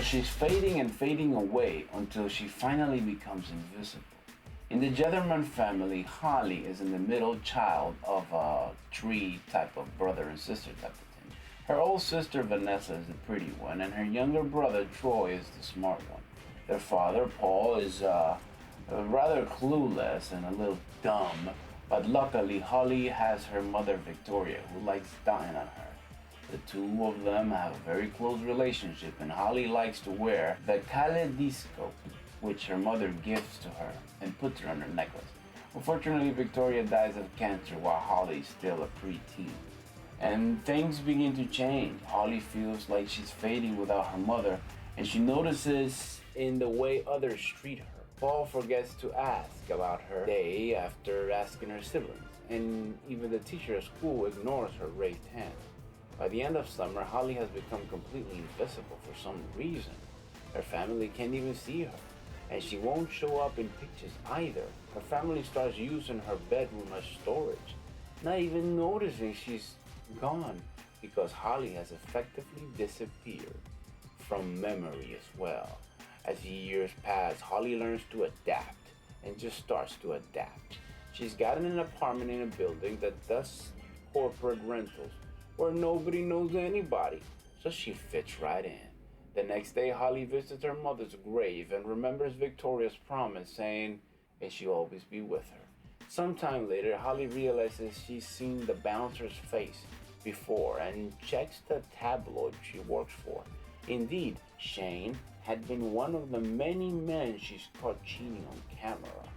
where she's fading and fading away until she finally becomes invisible. In the Jetherman family, Holly is in the middle child of a tree type of brother and sister type of thing. Her old sister Vanessa is the pretty one, and her younger brother Troy is the smart one. Their father, Paul, is rather clueless and a little dumb, but luckily Holly has her mother Victoria, who likes dying on her. The two of them have a very close relationship, and Holly likes to wear the kaleidoscope, which her mother gives to her and puts her on her necklace. Unfortunately, Victoria dies of cancer while Holly is still a preteen. And things begin to change. Holly feels like she's fading without her mother, and she notices in the way others treat her. Paul forgets to ask about her day after asking her siblings, and even the teacher at school ignores her raised hand. By the end of summer, Holly has become completely invisible for some reason. Her family can't even see her, and she won't show up in pictures either. Her family starts using her bedroom as storage, not even noticing she's gone, because Holly has effectively disappeared from memory as well. As years pass, Holly learns to adapt and just starts to adapt. She's gotten an apartment in a building that does corporate rentals where nobody knows anybody, so she fits right in. The next day, Holly visits her mother's grave and remembers Victoria's promise, saying that she'll always be with her. Sometime later, Holly realizes she's seen the bouncer's face before and checks the tabloid she works for. Indeed, Shane had been one of the many men she's caught cheating on camera.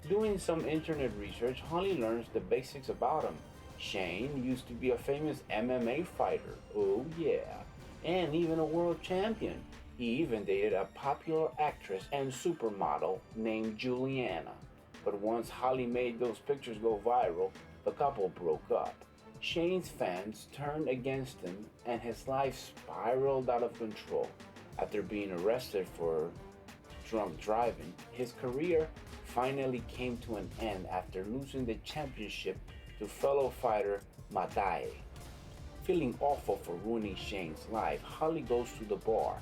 Doing some internet research, Holly learns the basics about him. Shane used to be a famous MMA fighter, oh yeah, and even a world champion. He even dated a popular actress and supermodel named Juliana. But once Holly made those pictures go viral, the couple broke up. Shane's fans turned against him and his life spiraled out of control. After being arrested for drunk driving, his career finally came to an end after losing the championship to fellow fighter Madai. Feeling awful for ruining Shane's life, Holly goes to the bar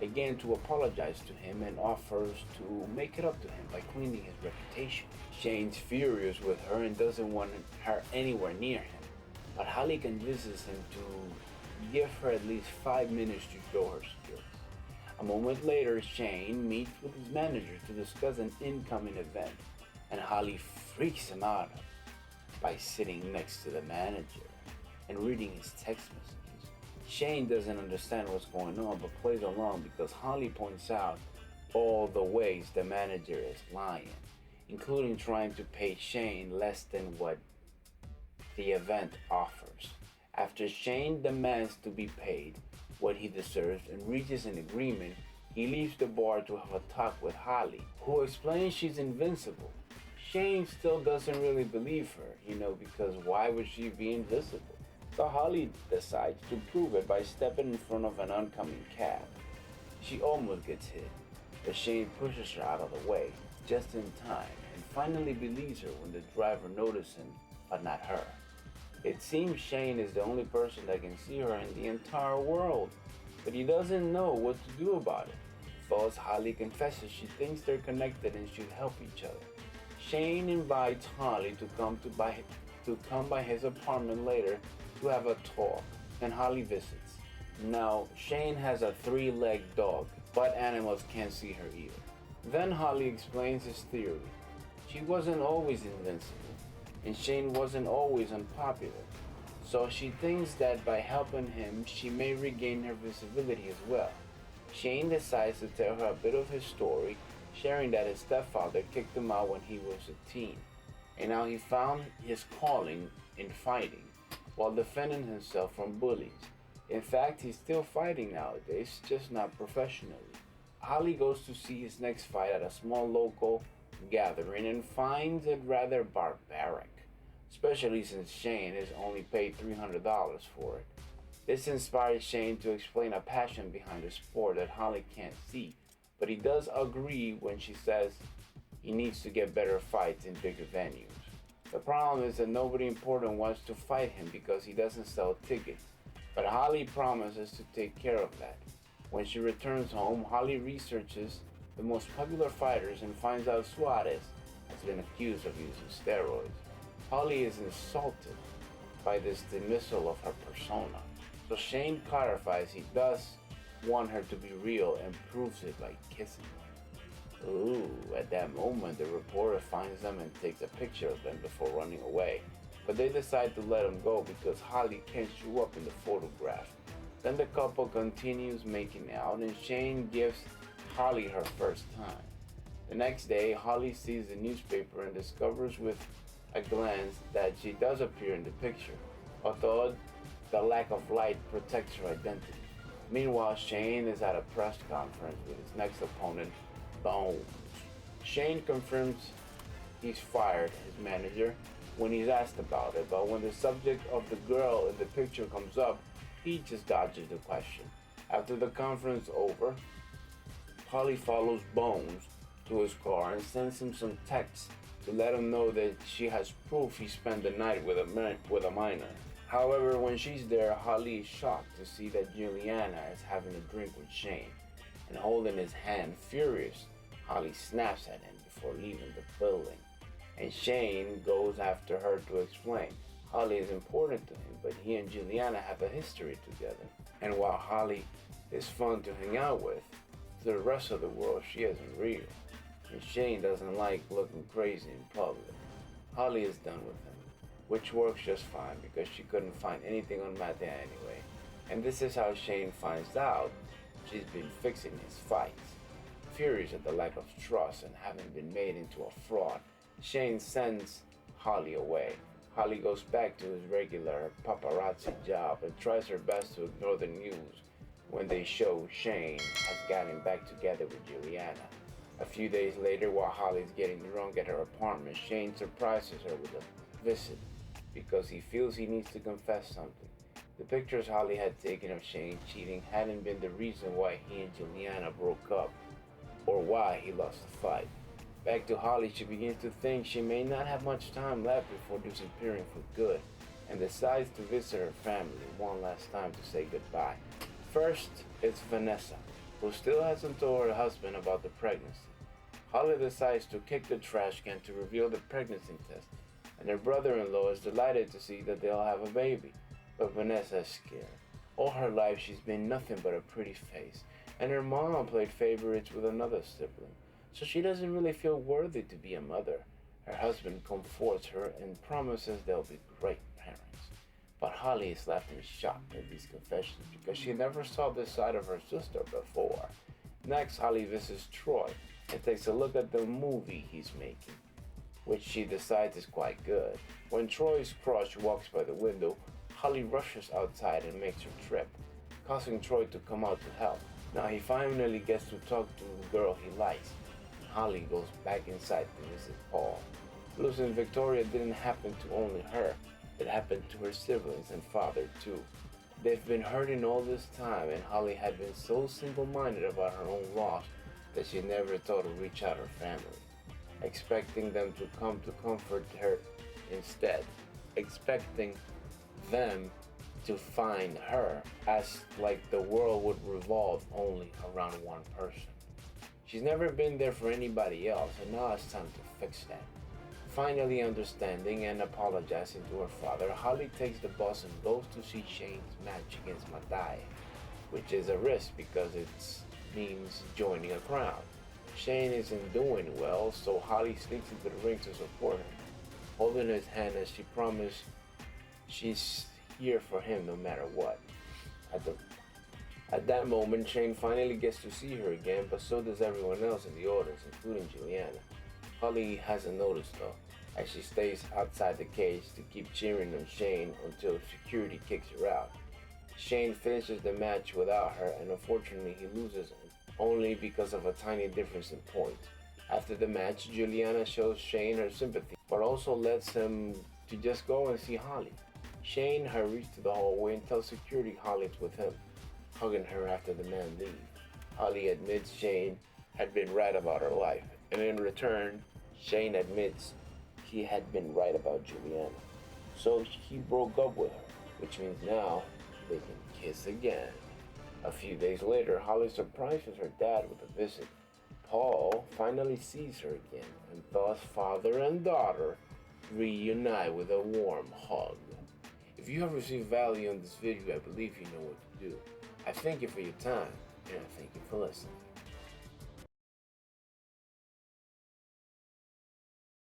again to apologize to him and offers to make it up to him by cleaning his reputation. Shane's furious with her and doesn't want her anywhere near him, but Holly convinces him to give her at least 5 minutes to show her skills. A moment later, Shane meets with his manager to discuss an incoming event, and Holly freaks him out by sitting next to the manager and reading his text messages. Shane doesn't understand what's going on but plays along because Holly points out all the ways the manager is lying, including trying to pay Shane less than what the event offers. After Shane demands to be paid what he deserves and reaches an agreement, he leaves the bar to have a talk with Holly, who explains she's invincible. Shane still doesn't really believe her, because why would she be invisible? So Holly decides to prove it by stepping in front of an oncoming cab. She almost gets hit, but Shane pushes her out of the way just in time and finally believes her when the driver notices him, but not her. It seems Shane is the only person that can see her in the entire world, but he doesn't know what to do about it. Thus, Holly confesses she thinks they're connected and should help each other. Shane invites Holly to come by his apartment later to have a talk, and Holly visits. Now, Shane has a 3-legged dog, but animals can't see her either. Then Holly explains his theory. She wasn't always invincible, and Shane wasn't always unpopular. So she thinks that by helping him, she may regain her visibility as well. Shane decides to tell her a bit of his story, sharing that his stepfather kicked him out when he was a teen, and now he found his calling in fighting while defending himself from bullies. In fact, he's still fighting nowadays, just not professionally. Holly goes to see his next fight at a small local gathering and finds it rather barbaric, especially since Shane is only paid $300 for it. This inspires Shane to explain a passion behind the sport that Holly can't see, but he does agree when she says he needs to get better fights in bigger venues. The problem is that nobody important wants to fight him because he doesn't sell tickets, but Holly promises to take care of that. When she returns home, Holly researches the most popular fighters and finds out Suarez has been accused of using steroids. Holly is insulted by this dismissal of her persona. So Shane clarifies he does want her to be real and proves it by kissing her. Ooh, at that moment the reporter finds them and takes a picture of them before running away. But they decide to let him go because Holly can't show up in the photograph. Then the couple continues making out and Shane gives Holly her first time. The next day, Holly sees the newspaper and discovers with a glance that she does appear in the picture, although the lack of light protects her identity. Meanwhile, Shane is at a press conference with his next opponent, Bones. Shane confirms he's fired his manager when he's asked about it, but when the subject of the girl in the picture comes up, he just dodges the question. After the conference over, Holly follows Bones to his car and sends him some texts to let him know that she has proof he spent the night with a minor. However, when she's there, Holly is shocked to see that Juliana is having a drink with Shane and holding his hand furious. Holly snaps at him before leaving the building, and Shane goes after her to explain. Holly is important to him, but he and Juliana have a history together. And while Holly is fun to hang out with, to the rest of the world she isn't real. And Shane doesn't like looking crazy in public. Holly is done with him, which works just fine because she couldn't find anything on Mattea anyway. And this is how Shane finds out she's been fixing his fights. Furious at the lack of trust and having been made into a fraud, Shane sends Holly away. Holly goes back to his regular paparazzi job and tries her best to ignore the news when they show Shane has gotten back together with Juliana. A few days later, while Holly's getting drunk at her apartment, Shane surprises her with a visit because he feels he needs to confess something. The pictures Holly had taken of Shane cheating hadn't been the reason why he and Juliana broke up or why he lost the fight. Back to Holly, she begins to think she may not have much time left before disappearing for good and decides to visit her family one last time to say goodbye. First, it's Vanessa, who still hasn't told her husband about the pregnancy. Holly decides to kick the trash can to reveal the pregnancy test, and her brother-in-law is delighted to see that they'll have a baby. But Vanessa is scared. All her life she's been nothing but a pretty face, and her mom played favorites with another sibling, so she doesn't really feel worthy to be a mother. Her husband comforts her and promises they'll be great parents. But Holly is left in shock at these confessions because she never saw this side of her sister before. Next, Holly visits Troy and takes a look at the movie he's making, which she decides is quite good. When Troy's crush walks by the window, Holly rushes outside and makes her trip, causing Troy to come out to help. Now he finally gets to talk to the girl he likes. Holly goes back inside to visit Paul. Losing Victoria didn't happen to only her. It happened to her siblings and father too. They've been hurting all this time, and Holly had been so single-minded about her own loss that she never thought to reach out her family, expecting them to come to comfort her instead, expecting them to find her, as like the world would revolve only around one person. She's never been there for anybody else, and now it's time to fix that. Finally understanding and apologizing to her father, Holly takes the bus and goes to see Shane's match against Mattea, which is a risk because it means joining a crowd. Shane isn't doing well, so Holly sneaks into the ring to support him, holding his hand as she promised she's here for him no matter what. At that moment, Shane finally gets to see her again, but so does everyone else in the audience, including Juliana. Holly hasn't noticed though, as she stays outside the cage to keep cheering on Shane until security kicks her out. Shane finishes the match without her, and unfortunately he loses only because of a tiny difference in points. After the match, Juliana shows Shane her sympathy, but also lets him to just go and see Holly. Shane hurries to the hallway and tells security Holly's with him, hugging her after the men leave. Holly admits Shane had been right about her life, and in return, Shane admits he had been right about Juliana. So he broke up with her, which means now they can kiss again. A few days later, Holly surprises her dad with a visit. Paul finally sees her again, and thus father and daughter reunite with a warm hug. If you have received value on this video, I believe you know what to do. I thank you for your time, and I thank you for listening.